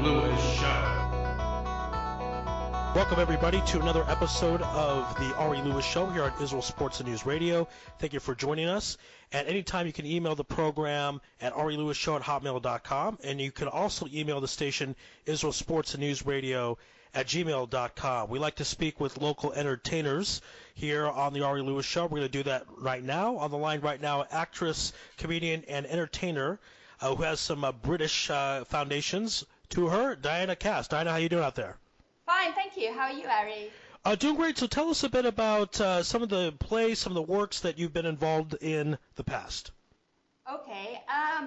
Louis Show. Welcome, everybody, to another episode of the Ari Louis Show here on Israel Sports and News Radio. Thank you for joining us. At any time, you can email the program at arilouisshow@hotmail.com, and you can also email the station Israel Sports and News Radio at gmail.com. We like to speak with local entertainers here on the Ari Louis Show. We're going to do that right now. On the line right now, actress, comedian, and entertainer who has some British foundations to her, Diana Cass. Diana, how you doing out there? Fine, thank you. How are you, Ari? Doing great. So tell us a bit about some of the plays, some of the works that you've been involved in the past. Okay,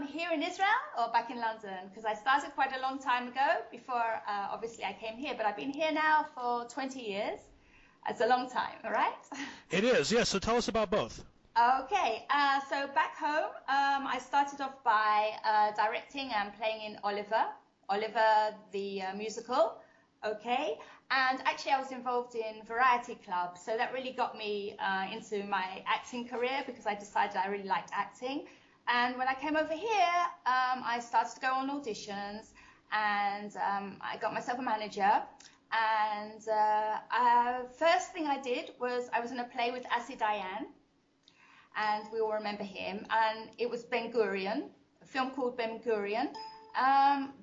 here in Israel or back in London? Because I started quite a long time ago before, obviously, I came here. But I've been here now for 20 years. It's a long time, all right? It is, yes. So tell us about both. Okay, so back home, I started off by directing and playing in Oliver the musical. Okay, and actually I was involved in Variety Club, so that really got me into my acting career because I decided I really liked acting. And when I came over here, I started to go on auditions, and I got myself a manager. And first thing I did was I was in a play with Asi Dayan, and we all remember him, and it was Ben Gurion, a film called Ben Gurion.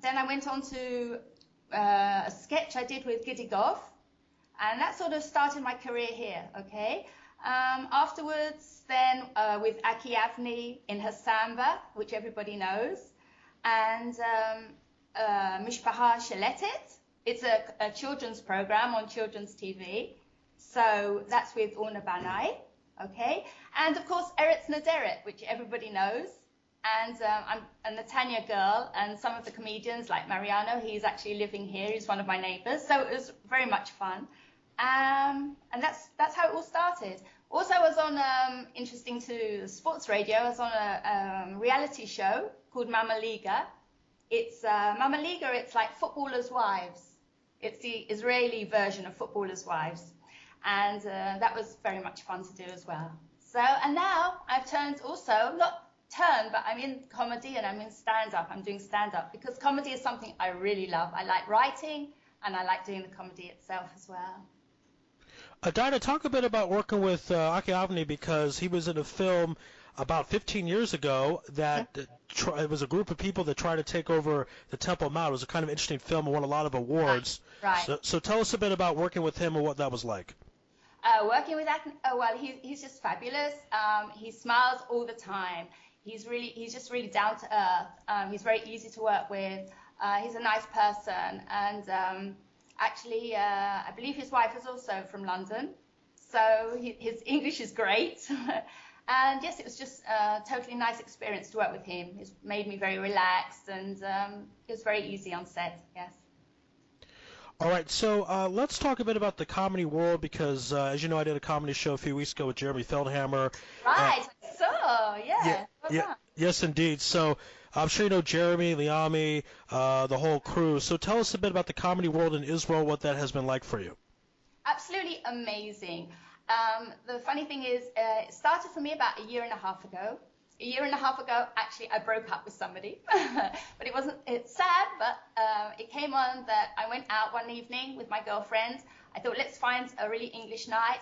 Then I went on to a sketch I did with Giddy Goff, and that sort of started my career here, okay? Afterwards, then with Aki Avni in her Samba, which everybody knows, and Mishpaha Sheletet. It's a children's program on children's TV, so that's with Orna Banai, okay? And of course, Eretz Naderet, which everybody knows. And I'm a Netanya girl, and some of the comedians, like Mariano, he's actually living here. He's one of my neighbors, so it was very much fun. And that's how it all started. Also, I was on, interesting to sports radio, I was on a reality show called Mama Liga. It's Mama Liga, it's like Footballers' Wives. It's the Israeli version of Footballers' Wives. And that was very much fun to do as well. So, and now I've turned also, but I'm in comedy and I'm in stand-up. I'm doing stand-up because comedy is something I really love. I like writing and I like doing the comedy itself as well. Diana, talk a bit about working with Aki Avni, because he was in a film about 15 years ago that it was a group of people that tried to take over the Temple Mount. It was a kind of interesting film and won a lot of awards. Right. So tell us a bit about working with him and what that was like. Working with Aki, well, he's just fabulous. He smiles all the time. He's just really down to earth. He's very easy to work with. He's a nice person, and actually, I believe his wife is also from London, so his English is great. And yes, it was just a totally nice experience to work with him. It's made me very relaxed, and it was very easy on set. Yes. All right, so let's talk a bit about the comedy world, because, as you know, I did a comedy show a few weeks ago with Jeremy Feldhammer. Right, yeah. Yes, indeed. So I'm sure you know Jeremy, Liami, the whole crew. So tell us a bit about the comedy world in Israel, what that has been like for you. Absolutely amazing. The funny thing is, it started for me about a year and a half ago. A year and a half ago, actually, I broke up with somebody. But it's sad, but it came on that I went out one evening with my girlfriend. I thought, let's find a really English night,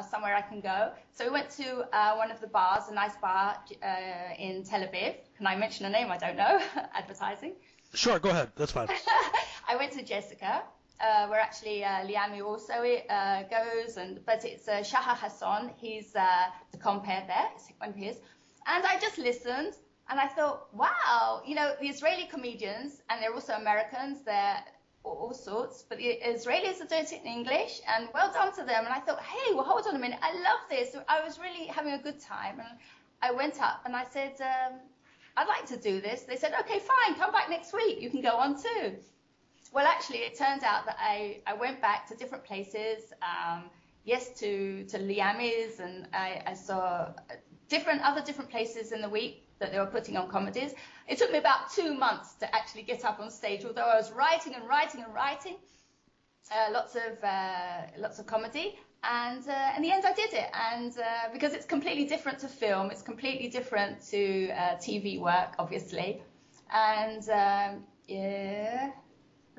somewhere I can go. So we went to one of the bars, a nice bar in Tel-Aviv. Can I mention a name? I don't know. Advertising. Sure, go ahead. That's fine. I went to Jessica, where actually Liami also goes, but it's Shahar Hassan. He's the compere there. It's one of his. And I just listened, and I thought, wow, you know, the Israeli comedians, and they're also Americans, they're all sorts, but the Israelis are doing it in English, and well done to them. And I thought, hey, well, hold on a minute, I love this. I was really having a good time. And I went up, and I said, I'd like to do this. They said, okay, fine, come back next week. You can go on too. Well, actually, it turned out that I went back to different places, to Liami's, and I saw other different places in the week that they were putting on comedies. It took me about 2 months to actually get up on stage, although I was writing and writing and writing lots of comedy. And in the end, I did it. And because it's completely different to film, it's completely different to TV work, obviously. And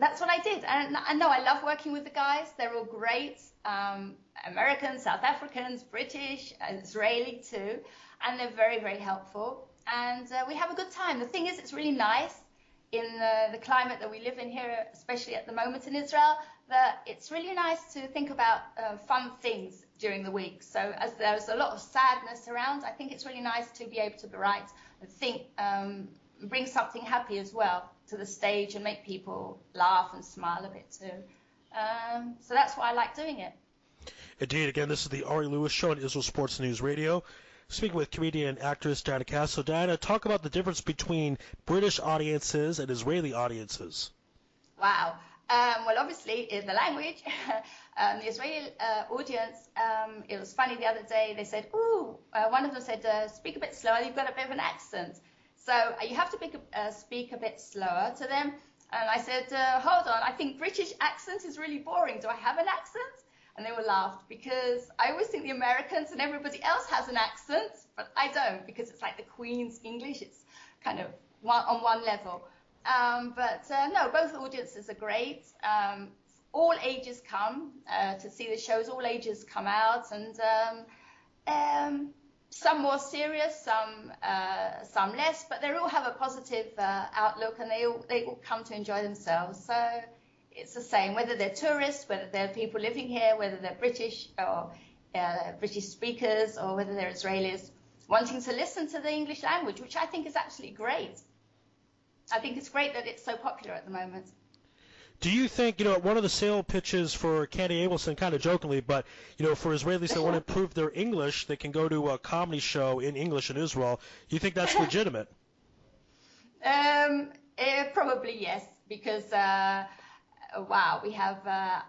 that's what I did. And I know I love working with the guys. They're all great. Americans, South Africans, British, Israeli too. And they're very, very helpful. And we have a good time. The thing is, it's really nice in the climate that we live in here, especially at the moment in Israel, that it's really nice to think about fun things during the week. So as there's a lot of sadness around, I think it's really nice to be able to write and think, bring something happy as well to the stage and make people laugh and smile a bit too. So that's why I like doing it. Indeed. Again, this is the Ari Louis Show on Israel Sports News Radio. Speaking with comedian and actress Diana Cass. So, Diana, talk about the difference between British audiences and Israeli audiences. Wow. Well, obviously, in the language, the Israeli audience, it was funny the other day, they said, one of them said, speak a bit slower, you've got a bit of an accent. So you have to speak a bit slower to them. And I said, hold on, I think British accent is really boring. Do I have an accent? And they all laughed because I always think the Americans and everybody else has an accent, but I don't because it's like the Queen's English. It's kind of on one level. No, both audiences are great. All ages come to see the shows. All ages come out, and some more serious, some less. But they all have a positive outlook, and they all come to enjoy themselves. So it's the same, whether they're tourists, whether they're people living here, whether they're British or British speakers, or whether they're Israelis wanting to listen to the English language, which I think is absolutely great. I think it's great that it's so popular at the moment. Do you think, one of the sale pitches for Candy Abelson, kind of jokingly, but, for Israelis that want to improve their English, they can go to a comedy show in English in Israel. Do you think that's legitimate? Probably yes, because, we have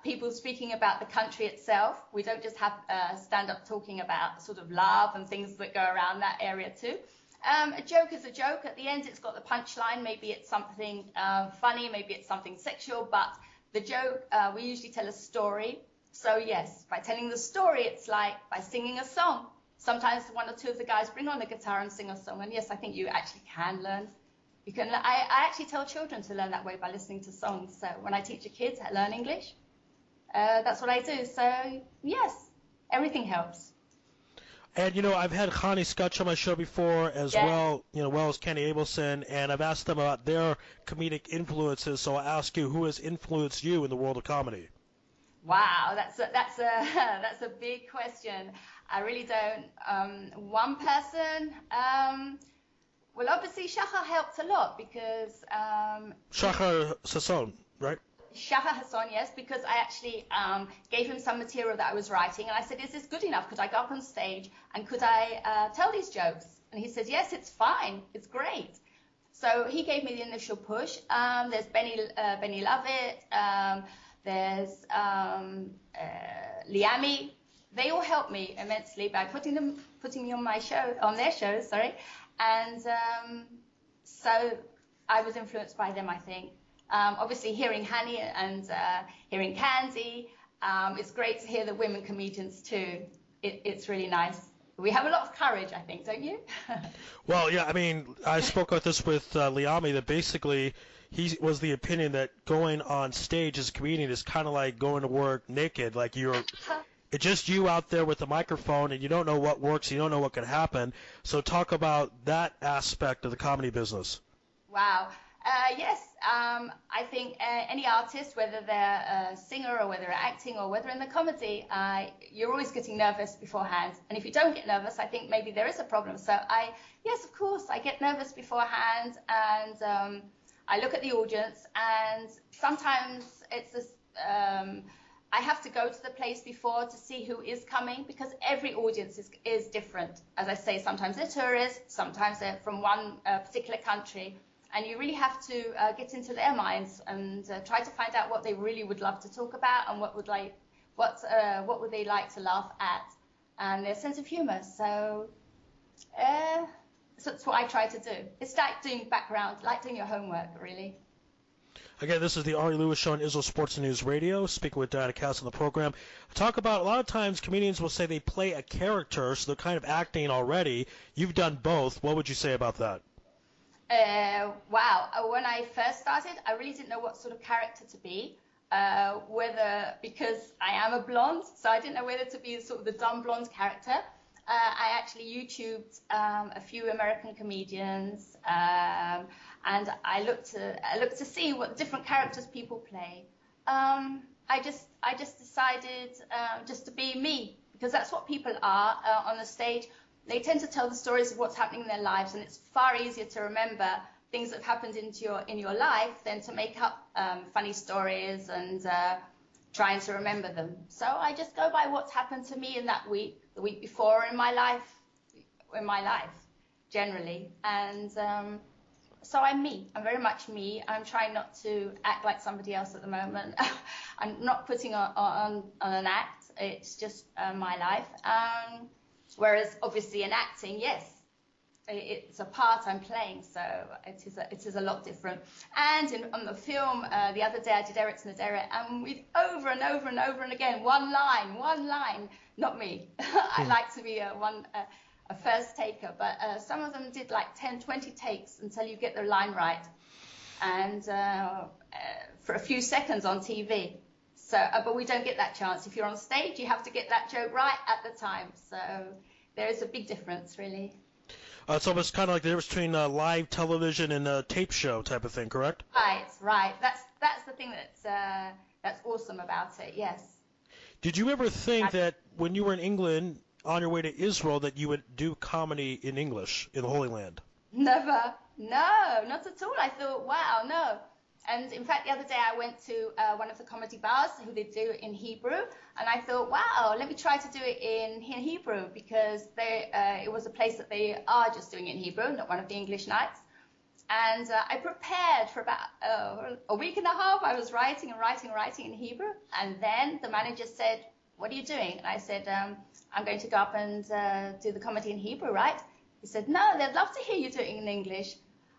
people speaking about the country itself. We don't just have stand-up talking about sort of love and things that go around that area too. A joke is a joke. At the end, it's got the punchline. Maybe it's something funny, maybe it's something sexual, but the joke, we usually tell a story. So yes, by telling the story, it's like by singing a song. Sometimes one or two of the guys bring on the guitar and sing a song, and yes, I think you actually can learn. I actually tell children to learn that way by listening to songs. So when I teach the kids how to learn English, that's what I do. So yes, everything helps. And, I've had Chani Scutch on my show before as well, well as Kenny Abelson, and I've asked them about their comedic influences, so I'll ask you, who has influenced you in the world of comedy? Wow, that's a big question. I really don't. One person, well, obviously Shachar helped a lot because... Shachar Sasson, right? Shachar Hassan, yes, because I actually gave him some material that I was writing, and I said, is this good enough? Could I go up on stage and could I tell these jokes? And he said, yes, it's fine, it's great. So he gave me the initial push. There's Benny Lovett, there's Liami. They all helped me immensely by putting me on their shows, and so I was influenced by them, I think. Obviously, hearing Hani and hearing Candy, it's great to hear the women comedians too. It's really nice. We have a lot of courage, I think, don't you? Well, yeah, I mean, I spoke about this with Liami, that basically he was the opinion that going on stage as a comedian is kind of like going to work naked. Like it's just you out there with the microphone, and you don't know what works, you don't know what could happen. So talk about that aspect of the comedy business. Wow. Yes, I think any artist, whether they're a singer or whether they're acting or whether in the comedy, you're always getting nervous beforehand. And if you don't get nervous, I think maybe there is a problem. So yes, of course, I get nervous beforehand, and I look at the audience, and sometimes it's this, I have to go to the place before to see who is coming, because every audience is different. As I say, sometimes they're tourists, sometimes they're from one particular country. And you really have to get into their minds and try to find out what they really would love to talk about, and what would they like to laugh at, and their sense of humour. So that's what I try to do. It's like doing background, like doing your homework, really. Again, this is the Ari Louis Show on Israel Sports News Radio, speaking with Diana Cass on the program. Talk about, a lot of times comedians will say they play a character, so they're kind of acting already. You've done both. What would you say about that? Wow. When I first started, I really didn't know what sort of character to be. Because I am a blonde, so I didn't know whether to be sort of the dumb blonde character. I actually YouTubed a few American comedians, and I looked to see what different characters people play. I just decided just to be me, because that's what people are on the stage. They tend to tell the stories of what's happening in their lives, and it's far easier to remember things that have happened in your life than to make up funny stories and trying to remember them. So I just go by what's happened to me in that week, the week before, in my life generally. And so I'm me. I'm very much me. I'm trying not to act like somebody else at the moment. I'm not putting on an act. It's just my life. Whereas obviously in acting, yes, it's a part I'm playing, so it is a lot different. And on the film, the other day I did Eretz Naderet, and with over and over and over and again, one line, not me. I like to be a first taker, but some of them did like 10, 20 takes until you get the line right, and for a few seconds on TV. So, but we don't get that chance. If you're on stage, you have to get that joke right at the time. So there is a big difference, really. It's almost kind of like the difference between live television and a tape show type of thing, correct? Right. That's the thing that's awesome about it. Yes. Did you ever think that when you were in England on your way to Israel that you would do comedy in English in the Holy Land? Never. No, not at all. I thought, wow, no. And in fact, the other day I went to one of the comedy bars who they do it in Hebrew, and I thought, wow, let me try to do it in Hebrew, because it was a place that they are just doing it in Hebrew, not one of the English nights. And I prepared for about a week and a half. I was writing in Hebrew, and then the manager said, what are you doing? And I said, I'm going to go up and do the comedy in Hebrew, right? He said, no, they'd love to hear you do it in English.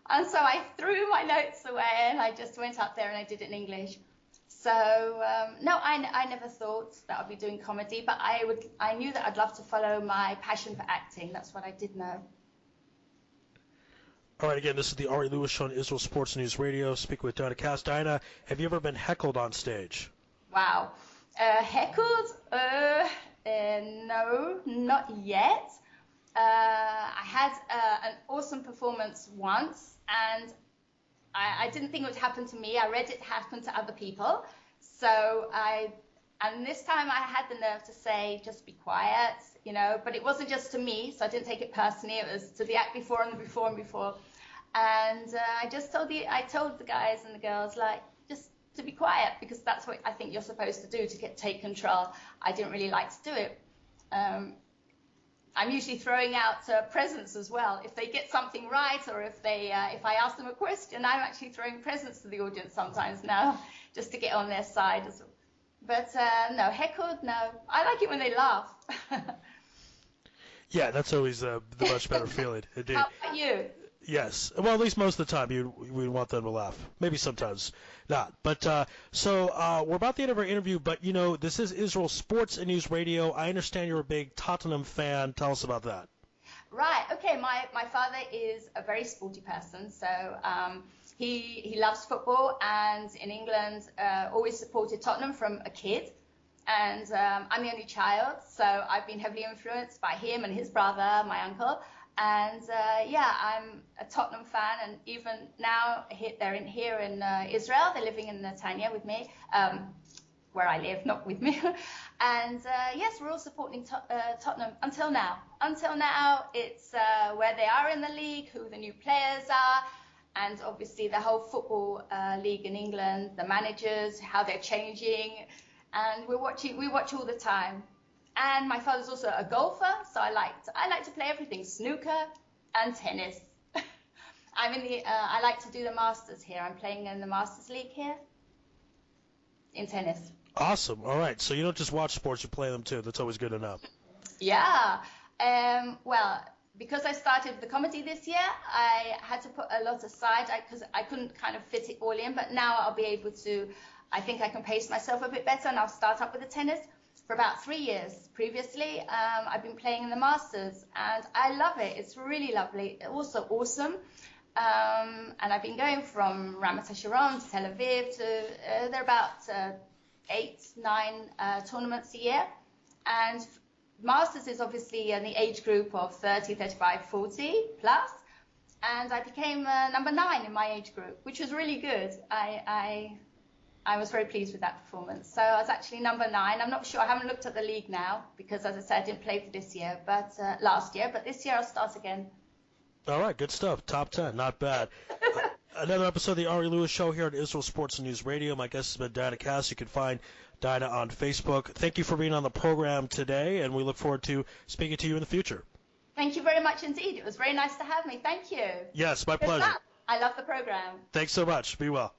And so I threw my notes away and I just went up there and I did it in English. So, no, I never thought that I'd be doing comedy, but I knew that I'd love to follow my passion for acting. That's what I did know. All right, again, this is the Ari Louis Show on Israel Sports News Radio. Speaking with Dinah Cass. Dinah, have you ever been heckled on stage? Wow. Heckled? No, not yet. I had an awesome performance once, and I didn't think it would happen to me. I read it happen to other people. And this time I had the nerve to say, just be quiet, but it wasn't just to me, so I didn't take it personally. It was to the act before and the before and before. And I told the guys and the girls, like, just to be quiet, because that's what I think you're supposed to do to take control. I didn't really like to do it. I'm usually throwing out presents as well. If they get something right, or if I ask them a question, I'm actually throwing presents to the audience sometimes now, just to get on their side. But no, heckled, no. I like it when they laugh. Yeah, that's always the much better feeling. Indeed. How about you? Yes. Well, at least most of the time we want them to laugh. Maybe sometimes not. But so we're about the end of our interview, but, this is Israel Sports and News Radio. I understand you're a big Tottenham fan. Tell us about that. Right. Okay. My father is a very sporty person, so he loves football, and in England always supported Tottenham from a kid. And I'm the only child, so I've been heavily influenced by him and his brother, my uncle. And I'm a Tottenham fan, and even now they're here in Israel. They're living in Netanya with me, where I live, not with me. And yes, we're all supporting Tottenham until now. Until now, it's where they are in the league, who the new players are, and obviously the whole football league in England, the managers, how they're changing, and we watch all the time. And my father's also a golfer, so I like to play everything: snooker and tennis. I like to do the Masters here. I'm playing in the Masters League here in tennis. Awesome. All right. So you don't just watch sports, you play them too. That's always good to know. Yeah. Well, because I started the comedy this year, I had to put a lot aside because I couldn't kind of fit it all in. But now I'll be able to. I think I can pace myself a bit better, and I'll start up with the tennis. For about 3 years previously, I've been playing in the Masters, and I love it. It's really lovely, also awesome. And I've been going from Ramat HaSharon to Tel Aviv to there are about 8, 9 tournaments a year. And Masters is obviously in the age group of 30, 35, 40 plus. And I became number 9 in my age group, which was really good. I was very pleased with that performance. So I was actually number 9. I'm not sure. I haven't looked at the league now because, as I said, I didn't play for this year, but last year. But this year I'll start again. All right, good stuff. Top 10, not bad. Another episode of the Ari Louis Show here at Israel Sports and News Radio. My guest has been Dinah Cass. You can find Dinah on Facebook. Thank you for being on the program today, and we look forward to speaking to you in the future. Thank you very much indeed. It was very nice to have me. Thank you. Yes, my Good pleasure. luck. I love the program. Thanks so much. Be well.